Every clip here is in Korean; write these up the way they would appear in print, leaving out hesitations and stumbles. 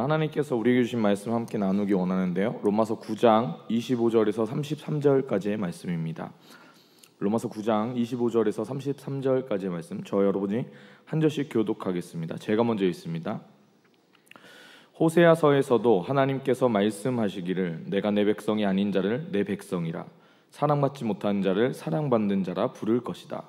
오늘 하나님께서 우리에게 주신 말씀 함께 나누기 원하는데요. 로마서 9장 25절에서 33절까지의 말씀입니다. 로마서 9장 25절에서 33절까지의 말씀, 저 여러분이 한 절씩 교독하겠습니다. 제가 먼저 읽습니다. 호세아서에서도 하나님께서 말씀하시기를 내가 내 백성이 아닌 자를 내 백성이라 사랑받지 못한 자를 사랑받는 자라 부를 것이다.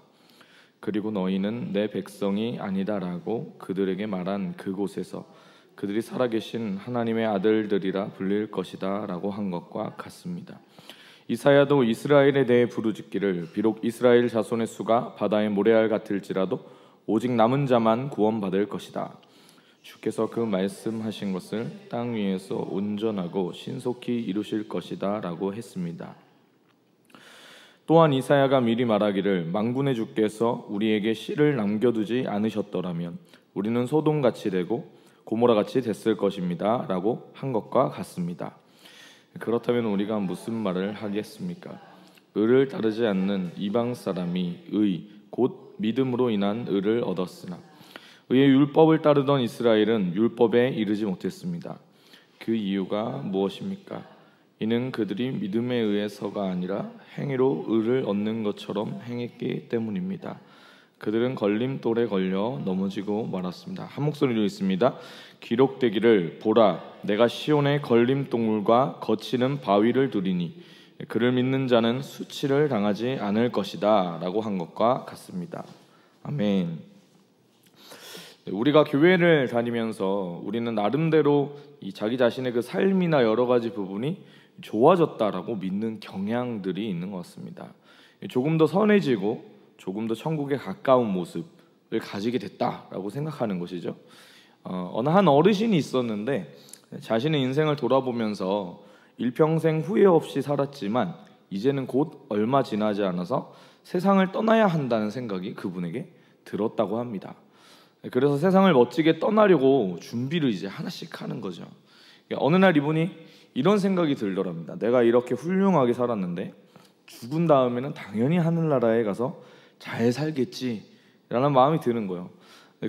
그리고 너희는 내 백성이 아니다라고 그들에게 말한 그곳에서 그들이 살아계신 하나님의 아들들이라 불릴 것이다 라고 한 것과 같습니다. 이사야도 이스라엘에 대해 부르짖기를 비록 이스라엘 자손의 수가 바다의 모래알 같을지라도 오직 남은 자만 구원받을 것이다. 주께서 그 말씀하신 것을 땅 위에서 온전하고 신속히 이루실 것이다 라고 했습니다. 또한 이사야가 미리 말하기를 만군의 주께서 우리에게 씨를 남겨두지 않으셨더라면 우리는 소돔같이 되고 고모라같이 됐을 것입니다 라고 한 것과 같습니다. 그렇다면 우리가 무슨 말을 하겠습니까? 의를 따르지 않는 이방 사람이 의, 곧 믿음으로 인한 의를 얻었으나 의의 율법을 따르던 이스라엘은 율법에 이르지 못했습니다. 그 이유가 무엇입니까? 이는 그들이 믿음에 의해서가 아니라 행위로 의를 얻는 것처럼 행했기 때문입니다. 그들은 걸림돌에 걸려 넘어지고 말았습니다. 한 목소리로 읽습니다. 기록되기를 보라 내가 시온의 걸림돌과 거치는 바위를 두리니 그를 믿는 자는 수치를 당하지 않을 것이다 라고 한 것과 같습니다. 아멘. 우리가 교회를 다니면서 우리는 나름대로 이 자기 자신의 그 삶이나 여러 가지 부분이 좋아졌다라고 믿는 경향들이 있는 것 같습니다. 조금 더 선해지고 조금 더 천국에 가까운 모습을 가지게 됐다라고 생각하는 것이죠. 어느 한 어르신이 있었는데 자신의 인생을 돌아보면서 일평생 후회 없이 살았지만 이제는 곧 얼마 지나지 않아서 세상을 떠나야 한다는 생각이 그분에게 들었다고 합니다. 그래서 세상을 멋지게 떠나려고 준비를 이제 하나씩 하는 거죠. 어느 날 이분이 이런 생각이 들더랍니다. 내가 이렇게 훌륭하게 살았는데 죽은 다음에는 당연히 하늘나라에 가서 잘 살겠지라는 마음이 드는 거예요.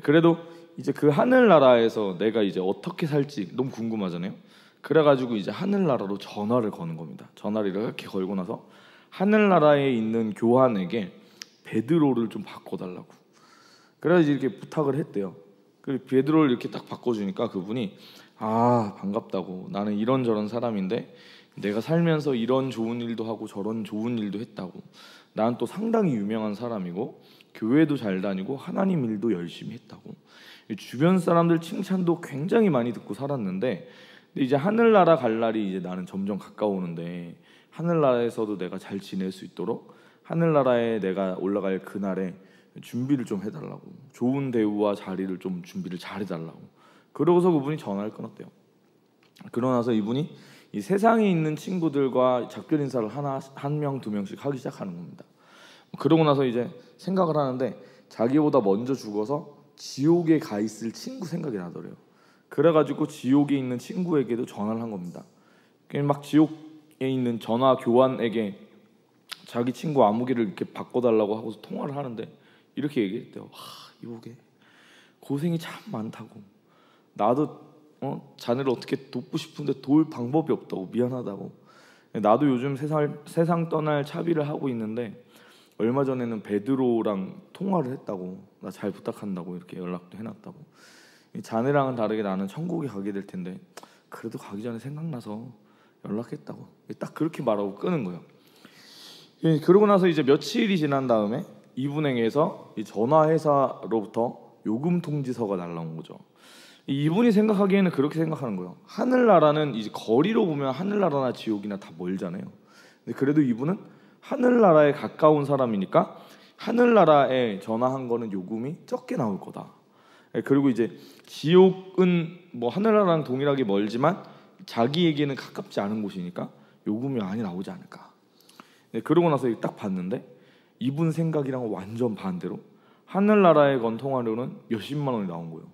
그래도 이제 그 하늘나라에서 내가 이제 어떻게 살지 너무 궁금하잖아요. 그래가지고 이제 하늘나라로 전화를 거는 겁니다. 전화를 이렇게 걸고 나서 하늘나라에 있는 교환에게 베드로를 좀 바꿔달라고. 그래서 이렇게 부탁을 했대요. 그리고 베드로를 이렇게 딱 바꿔주니까 그분이 반갑다고, 나는 이런저런 사람인데 내가 살면서 이런 좋은 일도 하고 저런 좋은 일도 했다고, 나는 또 상당히 유명한 사람이고 교회도 잘 다니고 하나님 일도 열심히 했다고, 주변 사람들 칭찬도 굉장히 많이 듣고 살았는데 근데 이제 하늘나라 갈 날이 이제 나는 점점 가까우는데 하늘나라에서도 내가 잘 지낼 수 있도록 하늘나라에 내가 올라갈 그날에 준비를 좀 해달라고, 좋은 대우와 자리를 좀 준비를 잘 해달라고. 그러고서 그분이 전화를 끊었대요. 그러고 나서 이분이 이 세상에 있는 친구들과 작별 인사를 한 명, 두 명씩 하기 시작하는 겁니다. 그러고 나서 이제 생각을 하는데 자기보다 먼저 죽어서 지옥에 가 있을 친구 생각이 나더래요. 그래가지고 지옥에 있는 친구에게도 전화를 한 겁니다. 막 지옥에 있는 전화 교환에게 자기 친구 아무개를 이렇게 바꿔달라고 하고서 통화를 하는데 이렇게 얘기했대요. 이보게 고생이 참 많다고, 나도 자네를 어떻게 돕고 싶은데 도울 방법이 없다고, 미안하다고, 나도 요즘 세상 떠날 차비를 하고 있는데 얼마 전에는 베드로랑 통화를 했다고, 나 잘 부탁한다고 이렇게 연락도 해놨다고, 자네랑은 다르게 나는 천국에 가게 될 텐데 그래도 가기 전에 생각나서 연락했다고, 딱 그렇게 말하고 끄는 거예요. 그러고 나서 이제 며칠이 지난 다음에 이분에게서 이 전화회사로부터 요금 통지서가 날라온 거죠. 이분이 생각하기에는 그렇게 생각하는 거예요. 하늘나라는 이제 거리로 보면 하늘나라나 지옥이나 다 멀잖아요. 근데 그래도 이분은 하늘나라에 가까운 사람이니까 하늘나라에 전화한 거는 요금이 적게 나올 거다. 그리고 이제 지옥은 뭐 하늘나라랑 동일하게 멀지만 자기에게는 가깝지 않은 곳이니까 요금이 많이 나오지 않을까. 그러고 나서 딱 봤는데 이분 생각이랑 완전 반대로 하늘나라에 건 통화료는 몇십만 원이 나온 거예요.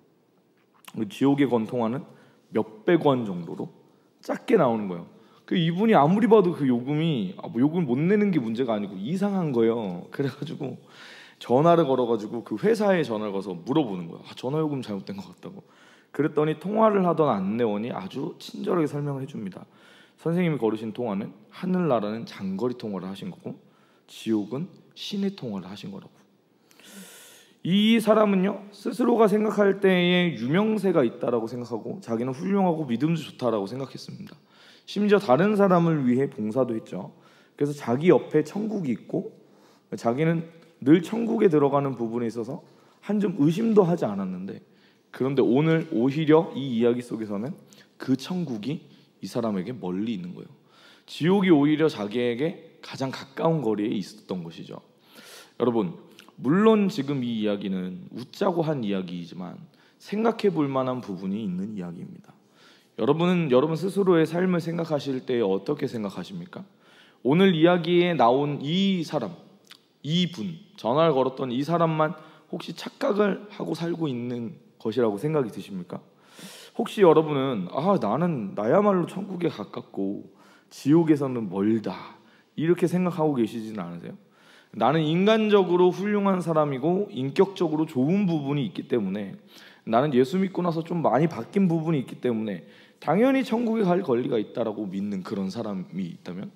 지옥에 건 통화는 몇백 원 정도로 작게 나오는 거예요. 그 이분이 아무리 봐도 그 요금이 요금 못 내는 게 문제가 아니고 이상한 거예요. 그래가지고 전화를 걸어가지고 그 회사에 전화를 걸어서 물어보는 거예요. 전화요금 잘못된 것 같다고. 그랬더니 통화를 하던 안내원이 아주 친절하게 설명을 해줍니다. 선생님이 걸으신 통화는 하늘나라는 장거리 통화를 하신 거고 지옥은 시내 통화를 하신 거라고. 이 사람은요, 스스로가 생각할 때에 유명세가 있다라고 생각하고 자기는 훌륭하고 믿음도 좋다라고 생각했습니다. 심지어 다른 사람을 위해 봉사도 했죠. 그래서 자기 옆에 천국이 있고 자기는 늘 천국에 들어가는 부분에 있어서 한 점 의심도 하지 않았는데, 그런데 오늘 오히려 이 이야기 속에서는 그 천국이 이 사람에게 멀리 있는 거예요. 지옥이 오히려 자기에게 가장 가까운 거리에 있었던 것이죠. 여러분, 물론 지금 이 이야기는 웃자고 한 이야기이지만 생각해 볼 만한 부분이 있는 이야기입니다. 여러분은 여러분 스스로의 삶을 생각하실 때 어떻게 생각하십니까? 오늘 이야기에 나온 이 사람, 이분, 전화를 걸었던 이 사람만 혹시 착각을 하고 살고 있는 것이라고 생각이 드십니까? 혹시 여러분은 나는 나야말로 천국에 가깝고 지옥에서는 멀다 이렇게 생각하고 계시지는 않으세요? 나는 인간적으로 훌륭한 사람이고 인격적으로 좋은 부분이 있기 때문에, 나는 예수 믿고 나서 좀 많이 바뀐 부분이 있기 때문에 당연히 천국에 갈 권리가 있다라고 믿는 그런 사람이 있다면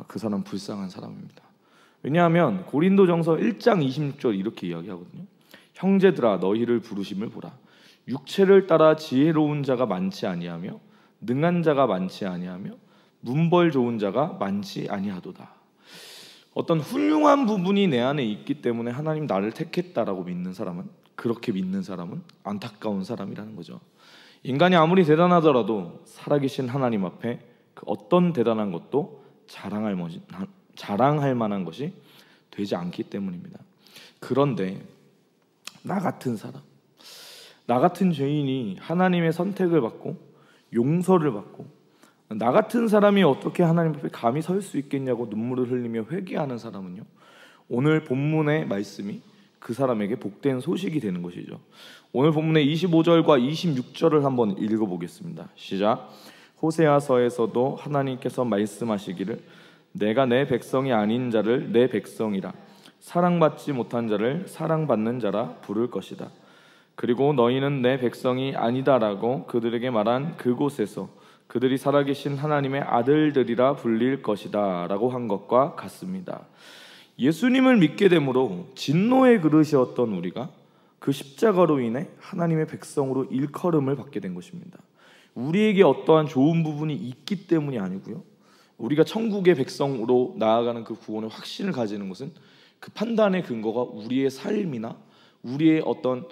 그 사람은 불쌍한 사람입니다. 왜냐하면 고린도전서 1장 26절 이렇게 이야기하거든요. 형제들아 너희를 부르심을 보라. 육체를 따라 지혜로운 자가 많지 아니하며 능한 자가 많지 아니하며 문벌 좋은 자가 많지 아니하도다. 어떤 훌륭한 부분이 내 안에 있기 때문에 하나님 나를 택했다라고 믿는 사람은, 그렇게 믿는 사람은 안타까운 사람이라는 거죠. 인간이 아무리 대단하더라도 살아계신 하나님 앞에 그 어떤 대단한 것도 자랑할 만한 것이 되지 않기 때문입니다. 그런데 나 같은 사람, 나 같은 죄인이 하나님의 선택을 받고 용서를 받고, 나 같은 사람이 어떻게 하나님 앞에 감히 설 수 있겠냐고 눈물을 흘리며 회개하는 사람은요, 오늘 본문의 말씀이 그 사람에게 복된 소식이 되는 것이죠. 오늘 본문의 25절과 26절을 한번 읽어보겠습니다. 시작. 호세아서에서도 하나님께서 말씀하시기를 내가 내 백성이 아닌 자를 내 백성이라, 사랑받지 못한 자를 사랑받는 자라 부를 것이다. 그리고 너희는 내 백성이 아니다라고 그들에게 말한 그곳에서 그들이 살아계신 하나님의 아들들이라 불릴 것이다 라고 한 것과 같습니다. 예수님을 믿게 되므로 진노의 그릇이었던 우리가 그 십자가로 인해 하나님의 백성으로 일컬음을 받게 된 것입니다. 우리에게 어떠한 좋은 부분이 있기 때문이 아니고요, 우리가 천국의 백성으로 나아가는 그 구원의 확신을 가지는 것은 그 판단의 근거가 우리의 삶이나 우리의 어떤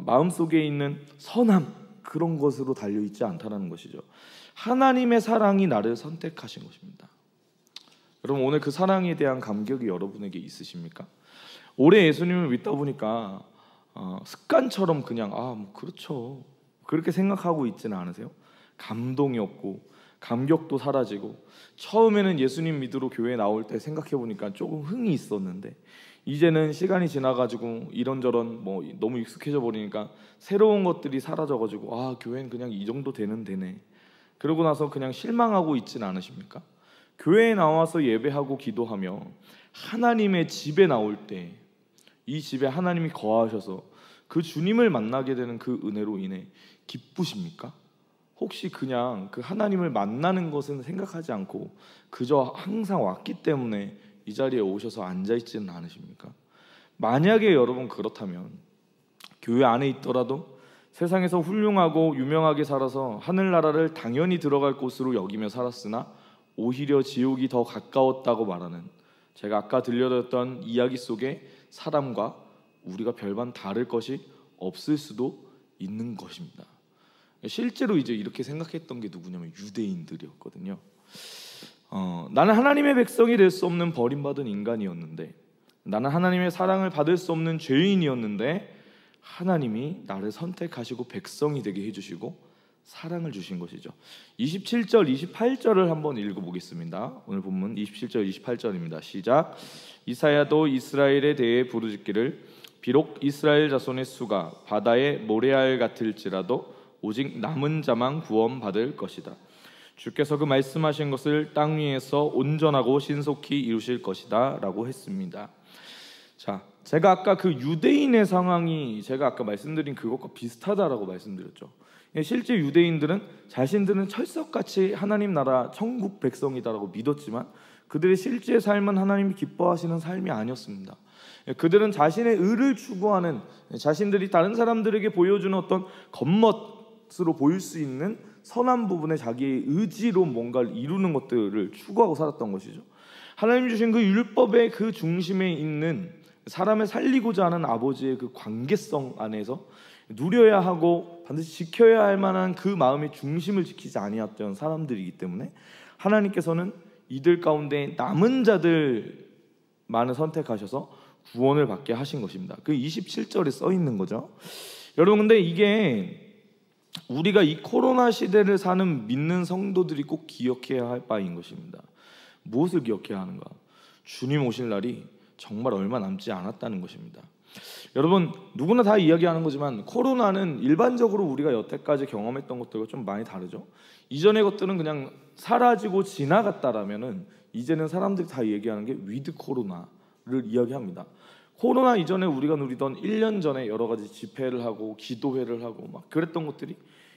마음속에 있는 선함, 그런 것으로 달려있지 않다는 것이죠. 하나님의 사랑이 나를 선택하신 것입니다. 여러분, 오늘 그 사랑에 대한 감격이 여러분에게 있으십니까? 올해 예수님을 믿다 보니까 습관처럼 그냥 뭐 그렇죠 그렇게 생각하고 있지는 않으세요? 감동이 없고 감격도 사라지고, 처음에는 예수님 믿으러 교회 나올 때 생각해 보니까 조금 흥이 있었는데 이제는 시간이 지나가지고 이런저런 너무 익숙해져 버리니까 새로운 것들이 사라져가지고 교회는 그냥 이 정도 되는 데네, 그러고 나서 그냥 실망하고 있지는 않으십니까? 교회에 나와서 예배하고 기도하며 하나님의 집에 나올 때 이 집에 하나님이 거하셔서 그 주님을 만나게 되는 그 은혜로 인해 기쁘십니까? 혹시 그냥 그 하나님을 만나는 것은 생각하지 않고 그저 항상 왔기 때문에 이 자리에 오셔서 앉아있지는 않으십니까? 만약에 여러분 그렇다면 교회 안에 있더라도 세상에서 훌륭하고 유명하게 살아서 하늘나라를 당연히 들어갈 곳으로 여기며 살았으나 오히려 지옥이 더 가까웠다고 말하는, 제가 아까 들려드렸던 이야기 속의 사람과 우리가 별반 다를 것이 없을 수도 있는 것입니다. 실제로 이제 이렇게 생각했던 게 누구냐면 유대인들이었거든요. 나는 하나님의 백성이 될 수 없는 버림받은 인간이었는데, 나는 하나님의 사랑을 받을 수 없는 죄인이었는데 하나님이 나를 선택하시고 백성이 되게 해주시고 사랑을 주신 것이죠. 27절, 28절을 한번 읽어보겠습니다. 오늘 본문 27절, 28절입니다. 시작. 이사야도 이스라엘에 대해 부르짖기를 비록 이스라엘 자손의 수가 바다의 모래알 같을지라도 오직 남은 자만 구원받을 것이다. 주께서 그 말씀하신 것을 땅 위에서 온전하고 신속히 이루실 것이다 라고 했습니다. 자, 제가 아까 그 유대인의 상황이 제가 아까 말씀드린 그것과 비슷하다라고 말씀드렸죠. 실제 유대인들은 자신들은 철석같이 하나님 나라 천국 백성이다라고 믿었지만 그들의 실제 삶은 하나님이 기뻐하시는 삶이 아니었습니다. 그들은 자신의 의를 추구하는, 자신들이 다른 사람들에게 보여주는 어떤 겉멋으로 보일 수 있는 선한 부분에 자기의 의지로 뭔가를 이루는 것들을 추구하고 살았던 것이죠. 하나님 주신 그 율법의 그 중심에 있는 사람을 살리고자 하는 아버지의 그 관계성 안에서 누려야 하고 반드시 지켜야 할 만한 그 마음의 중심을 지키지 아니했던 사람들이기 때문에 하나님께서는 이들 가운데 남은 자들만을 선택하셔서 구원을 받게 하신 것입니다. 그 27절에 써 있는 거죠. 여러분, 근데 이게 우리가 이 코로나 시대를 사는 믿는 성도들이 꼭 기억해야 할 바인 것입니다. 무엇을 기억해야 하는가? 주님 오실 날이 정말 얼마 남지 않았다는 것입니다. 여러분, 누구나 다 이야기하는 거지만 코로나는 일반적으로 우리가 여태까지 경험했던 것들과 좀 많이 다르죠. 이전의 것들은 그냥 사라지고 지나갔다라면은 이제는 사람들이 다 얘기하는 게 위드 코로나를 이야기합니다. 코로나 이전에 우리가 누리던 1년 전에 여러 가지 집회를 하고 기도회를 하고 막 그랬던 것들이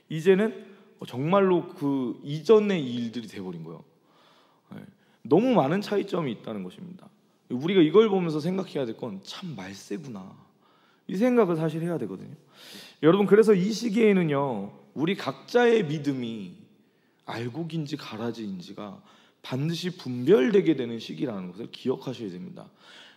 이제는 정말로 그 이전의 일들이 돼버린 거예요. 너무 많은 차이점이 있다는 것입니다. 우리가 이걸 보면서 생각해야 될 건 참 말세구나, 이 생각을 사실 해야 되거든요. 여러분, 그래서 이 시기에는요, 우리 각자의 믿음이 알곡인지 가라지인지가 반드시 분별되게 되는 시기라는 것을 기억하셔야 됩니다.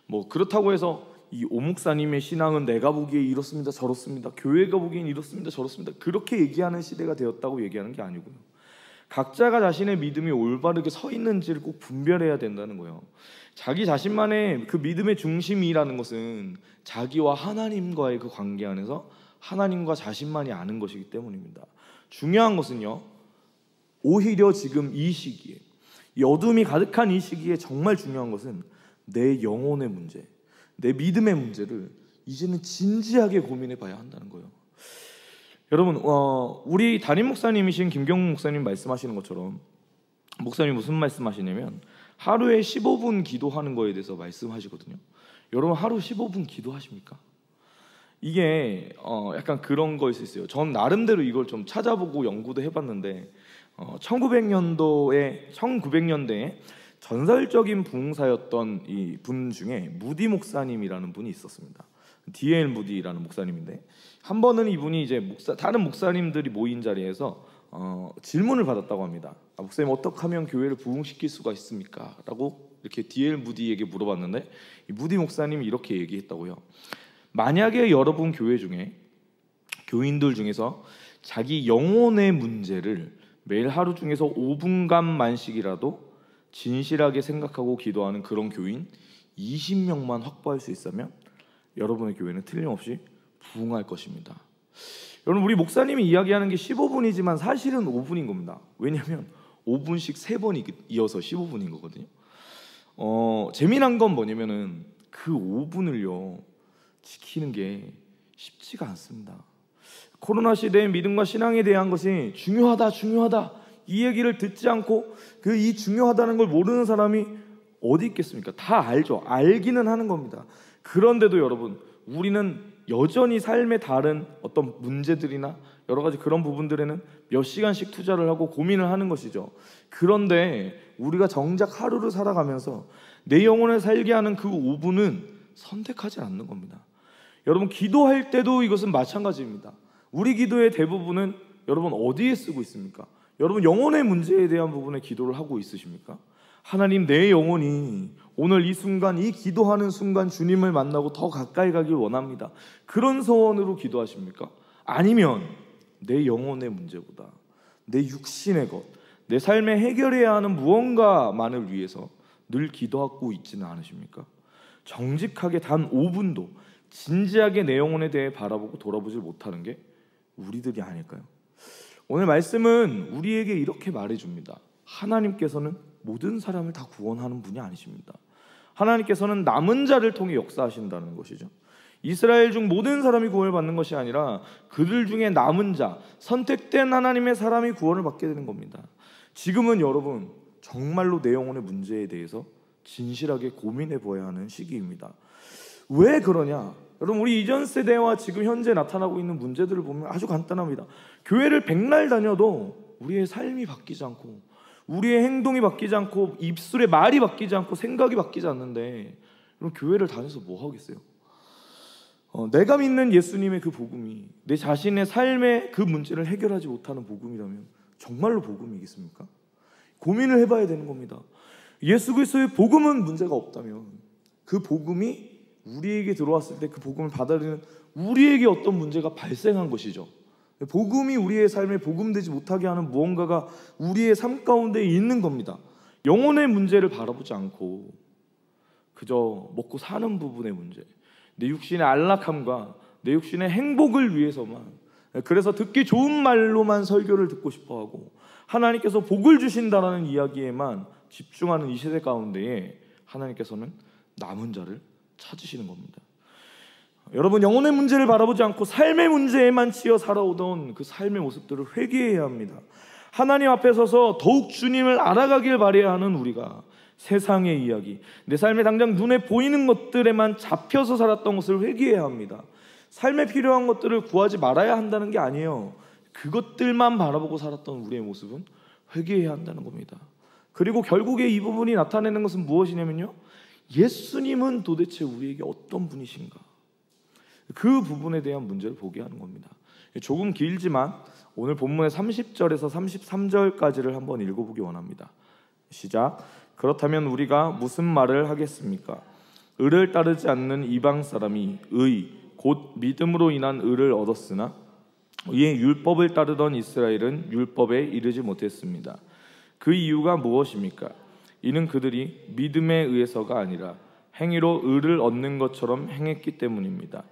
뭐 그렇다고 해서 이 오목사님의 신앙은 내가 보기에 이렇습니다 저렇습니다, 교회가 보기엔 이렇습니다 저렇습니다, 그렇게 얘기하는 시대가 되었다고 얘기하는 게 아니고요, 각자가 자신의 믿음이 올바르게 서 있는지를 꼭 분별해야 된다는 거예요. 자기 자신만의 그 믿음의 중심이라는 것은 자기와 하나님과의 그 관계 안에서 하나님과 자신만이 아는 것이기 때문입니다. 중요한 것은요, 오히려 지금 이 시기에, 이 어둠이 가득한 이 시기에 정말 중요한 것은 내 영혼의 문제, 내 믿음의 문제를 이제는 진지하게 고민해 봐야 한다는 거예요. 여러분, 우리 담임 목사님이신 김경문 목사님 말씀하시는 것처럼, 목사님이 무슨 말씀하시냐면 하루에 15분 기도하는 거에 대해서 말씀하시거든요. 여러분, 하루 15분 기도하십니까? 이게 약간 그런 거일 수 있어요. 전 나름대로 이걸 좀 찾아보고 연구도 해봤는데 1900년대에 전설적인 부흥사였던 이 분 중에 무디 목사님이라는 분이 있었습니다. D.L. 무디라는 목사님인데, 한 번은 이분이 이제 다른 목사님들이 모인 자리에서 질문을 받았다고 합니다. 목사님, 어떻게 하면 교회를 부흥시킬 수가 있습니까? 라고 이렇게 D.L. 무디에게 물어봤는데, 이 무디 목사님이 이렇게 얘기했다고요. 만약에 여러분 교회 중에 교인들 중에서 자기 영혼의 문제를 매일 하루 중에서 5분간만씩이라도 진실하게 생각하고 기도하는 그런 교인 20명만 확보할 수 있다면 여러분의 교회는 틀림없이 부흥할 것입니다. 여러분, 우리 목사님이 이야기하는 게 15분이지만 사실은 5분인 겁니다. 왜냐하면 5분씩 3번 이어서 15분인 거거든요. 재미난 건 뭐냐면은 그 5분을요 지키는 게 쉽지가 않습니다. 코로나 시대의 믿음과 신앙에 대한 것이 중요하다 이 얘기를 듣지 않고 이 중요하다는 걸 모르는 사람이 어디 있겠습니까? 다 알죠. 알기는 하는 겁니다. 그런데도 여러분, 우리는 여전히 삶의 다른 어떤 문제들이나 여러 가지 그런 부분들에는 몇 시간씩 투자를 하고 고민을 하는 것이죠. 그런데 우리가 정작 하루를 살아가면서 내 영혼을 살게 하는 그 5분은 선택하지 않는 겁니다. 여러분, 기도할 때도 이것은 마찬가지입니다. 우리 기도의 대부분은 여러분 어디에 쓰고 있습니까? 여러분, 영혼의 문제에 대한 부분에 기도를 하고 있으십니까? 하나님, 내 영혼이 오늘 이 순간, 이 기도하는 순간 주님을 만나고 더 가까이 가길 원합니다, 그런 소원으로 기도하십니까? 아니면 내 영혼의 문제보다 내 육신의 것, 내 삶에 해결해야 하는 무언가만을 위해서 늘 기도하고 있지는 않으십니까? 정직하게 단 5분도 진지하게 내 영혼에 대해 바라보고 돌아보질 못하는 게 우리들이 아닐까요? 오늘 말씀은 우리에게 이렇게 말해줍니다. 하나님께서는 모든 사람을 다 구원하는 분이 아니십니다. 하나님께서는 남은 자를 통해 역사하신다는 것이죠. 이스라엘 중 모든 사람이 구원을 받는 것이 아니라 그들 중에 남은 자, 선택된 하나님의 사람이 구원을 받게 되는 겁니다. 지금은 여러분 정말로 내 영혼의 문제에 대해서 진실하게 고민해 보아야 하는 시기입니다. 왜 그러냐? 여러분, 우리 이전 세대와 지금 현재 나타나고 있는 문제들을 보면 아주 간단합니다. 교회를 백날 다녀도 우리의 삶이 바뀌지 않고, 우리의 행동이 바뀌지 않고, 입술의 말이 바뀌지 않고, 생각이 바뀌지 않는데, 그럼 교회를 다녀서 뭐 하겠어요? 내가 믿는 예수님의 그 복음이 내 자신의 삶의 그 문제를 해결하지 못하는 복음이라면 정말로 복음이겠습니까? 고민을 해봐야 되는 겁니다. 예수 그리스도의 복음은 문제가 없다면 그 복음이 우리에게 들어왔을 때 그 복음을 받아들이는 우리에게 어떤 문제가 발생한 것이죠. 복음이 우리의 삶에 복음되지 못하게 하는 무언가가 우리의 삶 가운데 있는 겁니다. 영혼의 문제를 바라보지 않고 그저 먹고 사는 부분의 문제, 내 육신의 안락함과 내 육신의 행복을 위해서만, 그래서 듣기 좋은 말로만 설교를 듣고 싶어하고 하나님께서 복을 주신다라는 이야기에만 집중하는 이 세대 가운데에 하나님께서는 남은 자를 찾으시는 겁니다. 여러분, 영혼의 문제를 바라보지 않고 삶의 문제에만 치여 살아오던 그 삶의 모습들을 회개해야 합니다. 하나님 앞에 서서 더욱 주님을 알아가길 바라야 하는 우리가 세상의 이야기, 내 삶에 당장 눈에 보이는 것들에만 잡혀서 살았던 것을 회개해야 합니다. 삶에 필요한 것들을 구하지 말아야 한다는 게 아니에요. 그것들만 바라보고 살았던 우리의 모습은 회개해야 한다는 겁니다. 그리고 결국에 이 부분이 나타내는 것은 무엇이냐면요, 예수님은 도대체 우리에게 어떤 분이신가, 그 부분에 대한 문제를 보게 하는 겁니다. 조금 길지만 오늘 본문의 30절에서 33절까지를 한번 읽어보기 원합니다. 시작. 그렇다면 우리가 무슨 말을 하겠습니까? 의를 따르지 않는 이방 사람이 의, 곧 믿음으로 인한 의를 얻었으나 이에 율법을 따르던 이스라엘은 율법에 이르지 못했습니다. 그 이유가 무엇입니까? 이는 그들이 믿음에 의해서가 아니라 행위로 의를 얻는 것처럼 행했기 때문입니다.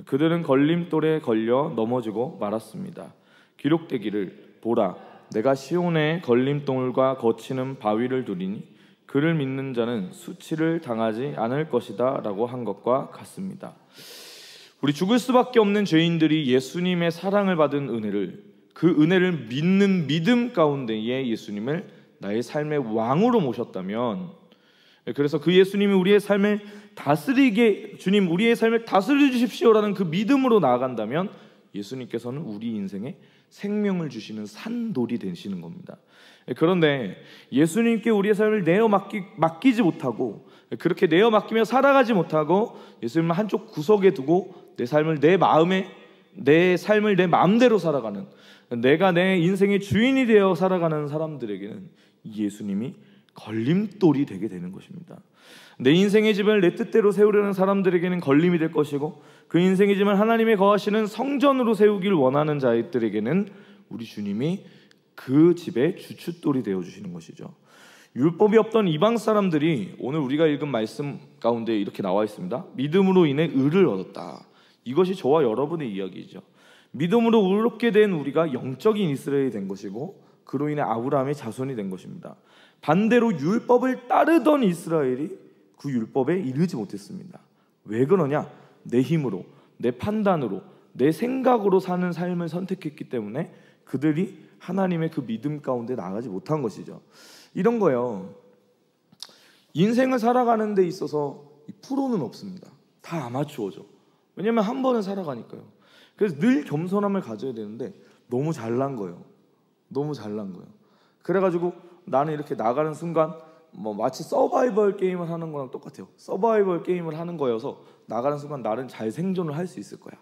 그들은 걸림돌에 걸려 넘어지고 말았습니다. 기록되기를 보라, 내가 시온에 걸림돌과 거치는 바위를 두리니 그를 믿는 자는 수치를 당하지 않을 것이다 라고 한 것과 같습니다. 우리 죽을 수밖에 없는 죄인들이 예수님의 사랑을 받은 은혜를, 그 은혜를 믿는 믿음 가운데에 예수님을 나의 삶의 왕으로 모셨다면, 그래서 그 예수님이 우리의 삶을 다스리게, 주님 우리의 삶을 다스려 주십시오라는 그 믿음으로 나아간다면 예수님께서는 우리 인생에 생명을 주시는 산돌이 되시는 겁니다. 그런데 예수님께 우리의 삶을 맡기지 못하고, 그렇게 내어 맡기며 살아가지 못하고 예수님을 한쪽 구석에 두고 내 삶을 내 마음대로 살아가는, 내가 내 인생의 주인이 되어 살아가는 사람들에게는 예수님이 걸림돌이 되게 되는 것입니다. 내 인생의 집을 내 뜻대로 세우려는 사람들에게는 걸림이 될 것이고, 그 인생의 집을 하나님의 거하시는 성전으로 세우길 원하는 자들에게는 우리 주님이 그 집의 주춧돌이 되어주시는 것이죠. 율법이 없던 이방 사람들이 오늘 우리가 읽은 말씀 가운데 이렇게 나와 있습니다. 믿음으로 인해 의를 얻었다. 이것이 저와 여러분의 이야기죠. 믿음으로 의롭게 된 우리가 영적인 이스라엘이 된 것이고, 그로 인해 아브라함의 자손이 된 것입니다. 반대로 율법을 따르던 이스라엘이 그 율법에 이르지 못했습니다. 왜 그러냐? 내 힘으로, 내 판단으로, 내 생각으로 사는 삶을 선택했기 때문에 그들이 하나님의 그 믿음 가운데 나가지 못한 것이죠. 이런 거예요. 인생을 살아가는 데 있어서 프로는 없습니다. 다 아마추어죠. 왜냐면 한 번은 살아가니까요. 그래서 늘 겸손함을 가져야 되는데 너무 잘난 거예요. 너무 잘난 거예요. 그래가지고 나는 이렇게 나가는 순간 마치 서바이벌 게임을 하는 거랑 똑같아요. 서바이벌 게임을 하는 거여서 나가는 순간 나는 잘 생존을 할 수 있을 거야.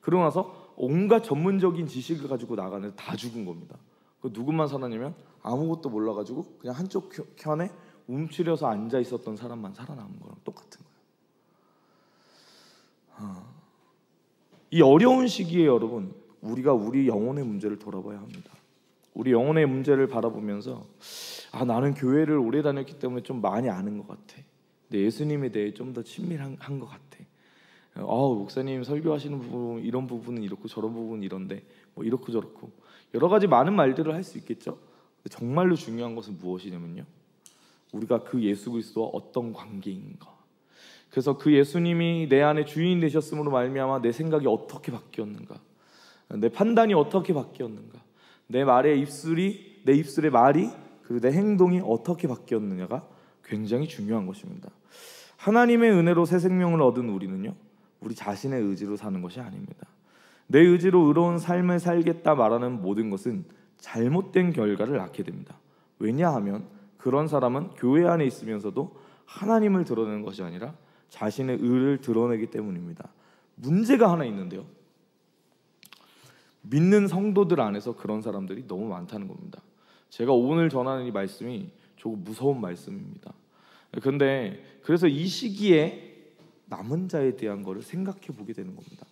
그러고 나서 온갖 전문적인 지식을 가지고 나가는데 다 죽은 겁니다. 누구만 살았냐면 아무것도 몰라가지고 그냥 한쪽 편에 움츠려서 앉아 있었던 사람만 살아남은 거랑 똑같은 거예요. 이 어려운 시기에 여러분, 우리가 우리 영혼의 문제를 돌아봐야 합니다. 우리 영혼의 문제를 바라보면서 나는 교회를 오래 다녔기 때문에 좀 많이 아는 것 같아. 내 예수님에 대해 좀 더 친밀한 것 같아. 목사님 설교하시는 부분 이런 부분은 이렇고 저런 부분은 이런데 이렇고 저렇고 여러 가지 많은 말들을 할 수 있겠죠. 정말로 중요한 것은 무엇이냐면요, 우리가 그 예수 그리스도와 어떤 관계인가. 그래서 그 예수님이 내 안에 주인 되셨음으로 말미암아 내 생각이 어떻게 바뀌었는가, 내 판단이 어떻게 바뀌었는가, 내 입술의 말이, 그리고 내 행동이 어떻게 바뀌었느냐가 굉장히 중요한 것입니다. 하나님의 은혜로 새 생명을 얻은 우리는요, 우리 자신의 의지로 사는 것이 아닙니다. 내 의지로 의로운 삶을 살겠다 말하는 모든 것은 잘못된 결과를 낳게 됩니다. 왜냐하면 그런 사람은 교회 안에 있으면서도 하나님을 드러내는 것이 아니라 자신의 의를 드러내기 때문입니다. 문제가 하나 있는데요, 믿는 성도들 안에서 그런 사람들이 너무 많다는 겁니다. 제가 오늘 전하는 이 말씀이 조금 무서운 말씀입니다. 그런데 그래서 이 시기에 남은 자에 대한 것을 생각해 보게 되는 겁니다.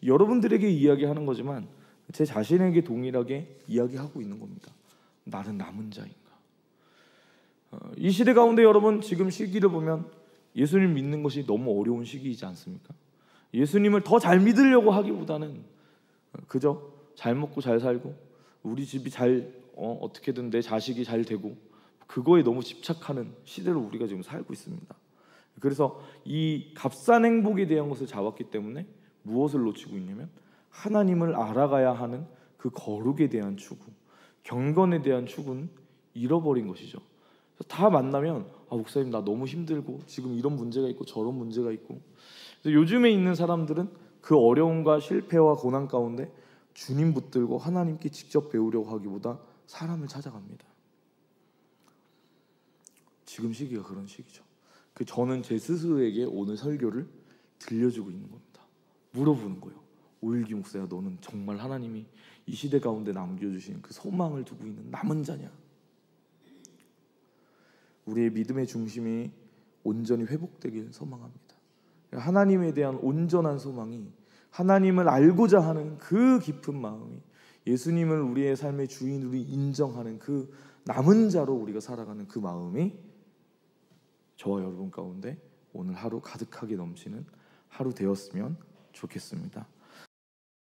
여러분들에게 이야기하는 거지만 제 자신에게 동일하게 이야기하고 있는 겁니다. 나는 남은 자인가? 이 시대 가운데 여러분, 지금 시기를 보면 예수님 믿는 것이 너무 어려운 시기이지 않습니까? 예수님을 더 잘 믿으려고 하기보다는 그저 잘 먹고 잘 살고 우리 집이 잘 어떻게든 내 자식이 잘 되고 그거에 너무 집착하는 시대로 우리가 지금 살고 있습니다. 그래서 이 값싼 행복에 대한 것을 잡았기 때문에 무엇을 놓치고 있냐면 하나님을 알아가야 하는 그 거룩에 대한 추구, 경건에 대한 추구는 잃어버린 것이죠. 그래서 다 만나면 목사님 나 너무 힘들고 지금 이런 문제가 있고 저런 문제가 있고. 그래서 요즘에 있는 사람들은 그 어려움과 실패와 고난 가운데 주님 붙들고 하나님께 직접 배우려고 하기보다 사람을 찾아갑니다. 지금 시기가 그런 시기죠. 저는 제 스스로에게 오늘 설교를 들려주고 있는 겁니다. 물어보는 거예요. 오일기 목사야, 너는 정말 하나님이 이 시대 가운데 남겨주신 그 소망을 두고 있는 남은 자냐? 우리의 믿음의 중심이 온전히 회복되길 소망합니다. 하나님에 대한 온전한 소망이, 하나님을 알고자 하는 그 깊은 마음이, 예수님을 우리의 삶의 주인으로 인정하는 그 남은 자로 우리가 살아가는 그 마음이 저와 여러분 가운데 오늘 하루 가득하게 넘치는 하루 되었으면 좋겠습니다.